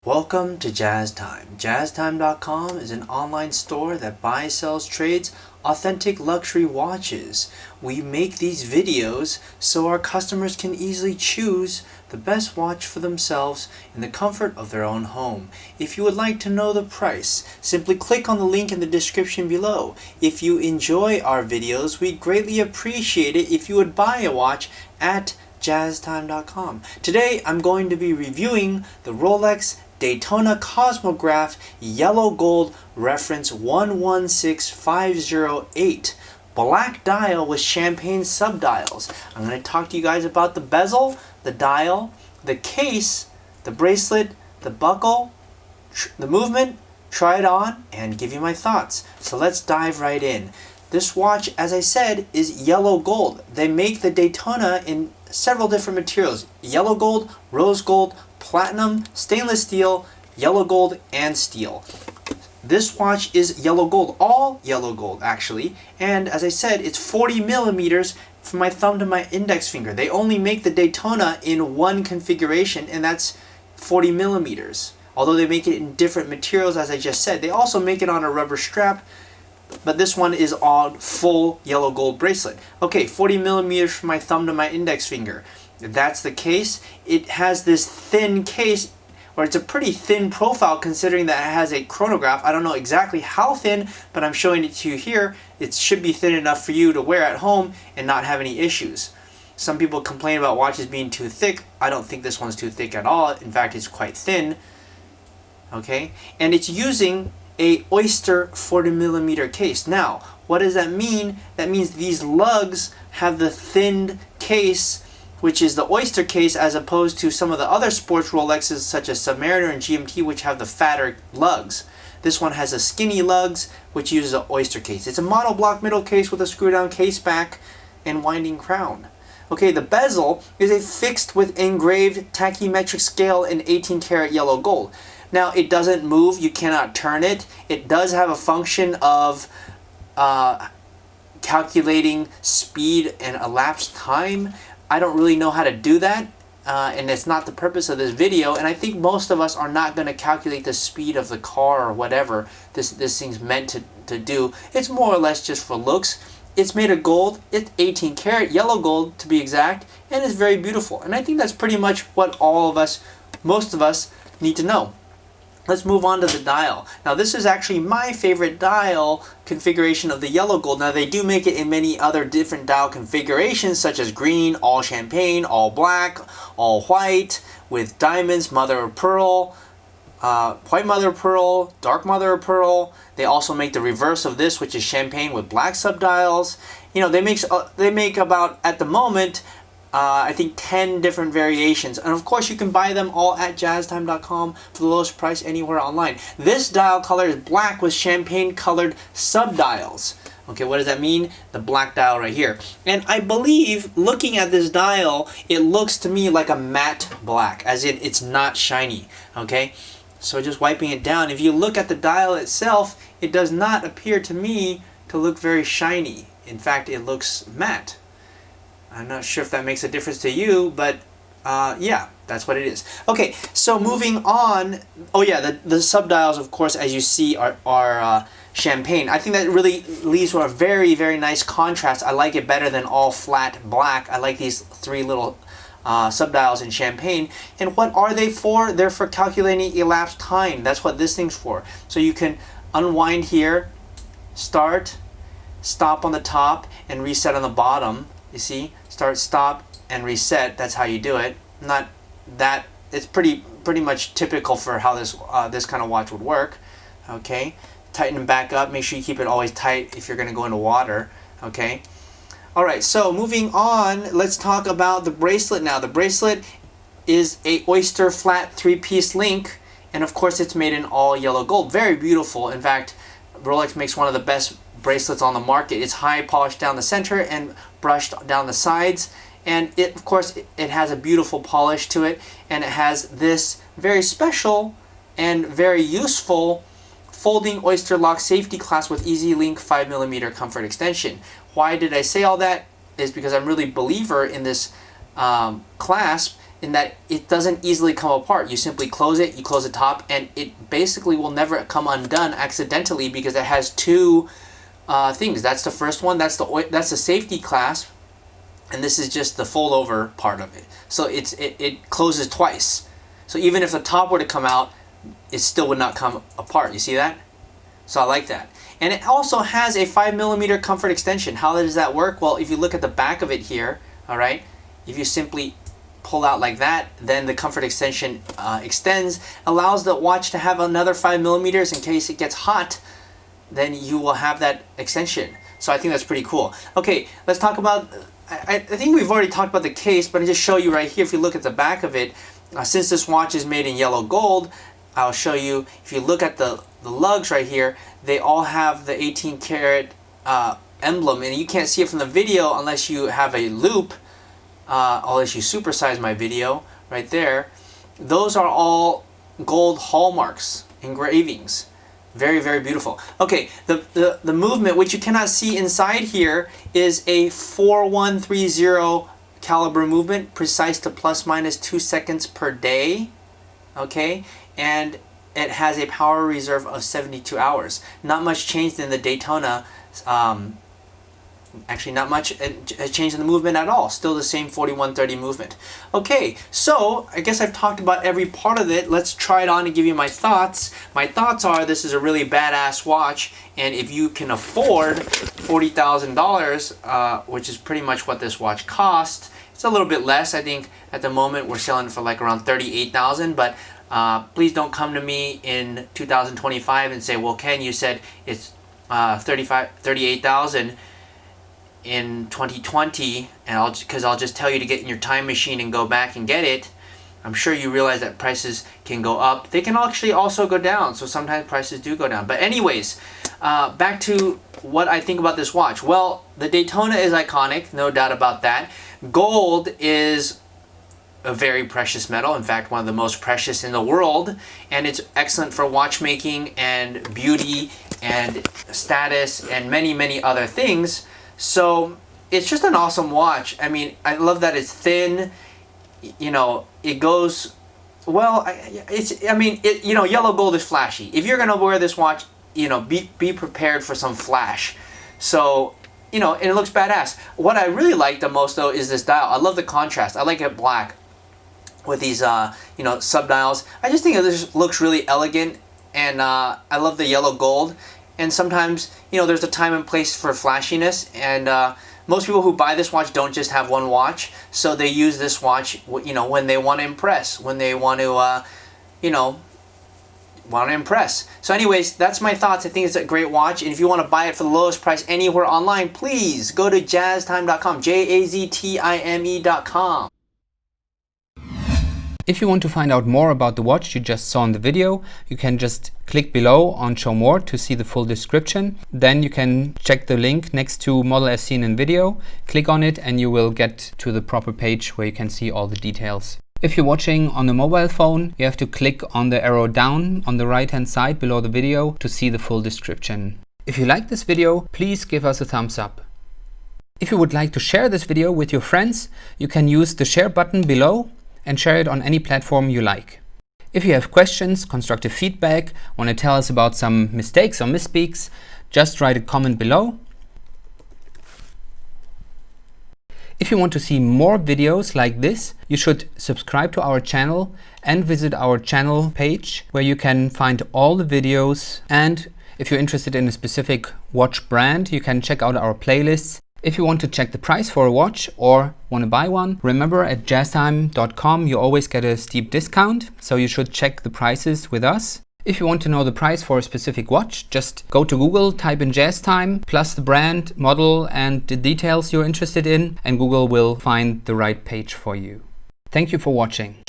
Welcome to Jazz Time. JazzTime.com is an online store that buys, sells, trades authentic luxury watches. We make these videos so our customers can easily choose the best watch for themselves in the comfort of their own home. If you would like to know the price, simply click on the link in the description below. If you enjoy our videos, we'd greatly appreciate it if you would buy a watch at JazzTime.com. Today I'm going to be reviewing the Rolex Daytona Cosmograph Yellow Gold Reference 116508 black dial with champagne subdials. I'm going to talk to you guys about the bezel, the dial, the case, the bracelet, the buckle, the movement, try it on, and give you my thoughts. So let's dive right in. This watch, as I said, is yellow gold. They make the Daytona in several different materials: yellow gold, rose gold, platinum, stainless steel, yellow gold, and steel. This watch is yellow gold, all yellow gold actually, and as I said, it's 40 millimeters from my thumb to my index finger. They only make the Daytona in one configuration, and that's 40 millimeters. Although they make it in different materials, as I just said. They also make it on a rubber strap, but this one is on full yellow gold bracelet. Okay, 40 millimeters from my thumb to my index finger. If that's the case, it has this thin case, or it's a pretty thin profile considering that it has a chronograph. I don't know exactly how thin, but I'm showing it to you here. It should be thin enough for you to wear at home and not have any issues. Some people complain about watches being too thick. I don't think this one's too thick at all. In fact, it's quite thin. Okay, and it's using a Oyster 40 millimeter case. Now, what does that mean? That means these lugs have the thinned case, which is the Oyster case, as opposed to some of the other sports Rolexes such as Submariner and GMT, which have the fatter lugs. This one has a skinny lugs, which uses an Oyster case. It's a monoblock middle case with a screw down case back and winding crown. Okay, the bezel is a fixed with engraved tachymetric scale in 18 karat yellow gold. Now, it doesn't move, you cannot turn it. It does have a function of calculating speed and elapsed time. I don't really know how to do that, and it's not the purpose of this video, and I think most of us are not going to calculate the speed of the car or whatever this thing's meant to do. It's more or less just for looks. It's made of gold. It's 18 karat yellow gold to be exact, and it's very beautiful. And I think that's pretty much what most of us need to know. Let's move on to the dial. Now, this is actually my favorite dial configuration of the yellow gold. Now, they do make it in many other different dial configurations, such as green, all champagne, all black, all white, with diamonds, mother of pearl, white mother of pearl, dark mother of pearl. They also make the reverse of this, which is champagne with black subdials. You know, they make about, at the moment, I think 10 different variations, and of course you can buy them all at jazztime.com for the lowest price anywhere online. This dial color is black with champagne colored subdials. Okay, what does that mean? The black dial right here. And I believe, looking at this dial, it looks to me like a matte black, as in it's not shiny. Okay, so just wiping it down, if you look at the dial itself, it does not appear to me to look very shiny. In fact, it looks matte. I'm not sure if that makes a difference to you, but yeah, that's what it is. Okay, so moving on. Oh yeah, the subdials, of course, as you see, are champagne. I think that really leaves to a very, very nice contrast. I like it better than all flat black. I like these three little subdials in champagne. And what are they for? They're for calculating elapsed time. That's what this thing's for. So you can unwind here, start, stop on the top, and reset on the bottom. You see, start, stop, and reset. That's how you do it. Not that, it's pretty much typical for how this kind of watch would work. Okay, tighten them back up. Make sure you keep it always tight if you're going to go into water. Okay. All right. So moving on, let's talk about the bracelet now. The bracelet is a Oyster flat 3-piece link, and of course it's made in all yellow gold. Very beautiful. In fact, Rolex makes one of the best bracelets on the market. It's high polished down the center and brushed down the sides, and it, of course, it has a beautiful polish to it, and it has this very special and very useful folding Oyster lock safety clasp with easy link 5mm comfort extension. Why did I say all that? Is because I'm really a believer in this clasp, in that it doesn't easily come apart. You simply close it, you close the top, and it basically will never come undone accidentally because it has two things. That's the first one, that's the safety clasp, and this is just the fold over part of it. So it closes twice. So even if the top were to come out, it still would not come apart. You see that? So I like that. And it also has a 5mm comfort extension. How does that work? Well, if you look at the back of it here, all right, if you simply pull out like that, then the comfort extension extends, allows the watch to have another 5mm in case it gets hot, then you will have that extension. So I think that's pretty cool. Okay, let's talk about, I think we've already talked about the case, but I'll just show you right here. If you look at the back of it, since this watch is made in yellow gold, I'll show you, if you look at the lugs right here, they all have the 18 karat emblem, and you can't see it from the video unless you have a loop, unless you supersize my video right there. Those are all gold hallmarks, engravings. Very, very beautiful. Okay, the movement, which you cannot see inside here, is a 4130 caliber movement, precise to ±2 seconds per day. Okay, and it has a power reserve of 72 hours. Not much changed in the Daytona. Actually, not much changed in the movement at all. Still the same 4130 movement. Okay, so I guess I've talked about every part of it. Let's try it on and give you my thoughts. My thoughts are, this is a really badass watch, and if you can afford $40,000, which is pretty much what this watch cost, it's a little bit less. I think at the moment we're selling it for like around $38,000, but please don't come to me in 2025 and say, well, Ken, you said it's $38,000 in 2020, and because I'll just tell you to get in your time machine and go back and get it. I'm sure you realize that prices can go up. They can actually also go down, so sometimes prices do go down. But anyways, back to what I think about this watch. Well, the Daytona is iconic, no doubt about that. Gold is a very precious metal, in fact one of the most precious in the world, and it's excellent for watchmaking and beauty and status and many other things. So it's just an awesome watch. I mean, I love that it's thin, you know, it goes well. Yellow gold is flashy. If you're gonna wear this watch, you know, be prepared for some flash. So, you know, and it looks badass. What I really like the most though is this dial. I love the contrast. I like it black with these sub-dials. I just think this looks really elegant, and I love the yellow gold. And sometimes, you know, there's a time and place for flashiness, and most people who buy this watch don't just have one watch, so they use this watch, you know, when they want to impress, when they want to, impress. So anyways, that's my thoughts. I think it's a great watch, and if you want to buy it for the lowest price anywhere online, please go to jaztime.com, JAZTIME.com. If you want to find out more about the watch you just saw in the video, you can just click below on Show More to see the full description. Then you can check the link next to model as seen in video, click on it, and you will get to the proper page where you can see all the details. If you're watching on a mobile phone, you have to click on the arrow down on the right hand side below the video to see the full description. If you like this video, please give us a thumbs up. If you would like to share this video with your friends, you can use the share button below and share it on any platform you like. If you have questions, constructive feedback, want to tell us about some mistakes or misspeaks, just write a comment below. If you want to see more videos like this, you should subscribe to our channel and visit our channel page where you can find all the videos. And if you're interested in a specific watch brand, you can check out our playlists. If you want to check the price for a watch or want to buy one, remember at jaztime.com you always get a steep discount, so you should check the prices with us. If you want to know the price for a specific watch, just go to Google, type in JazTime, plus the brand, model and the details you're interested in, and Google will find the right page for you. Thank you for watching.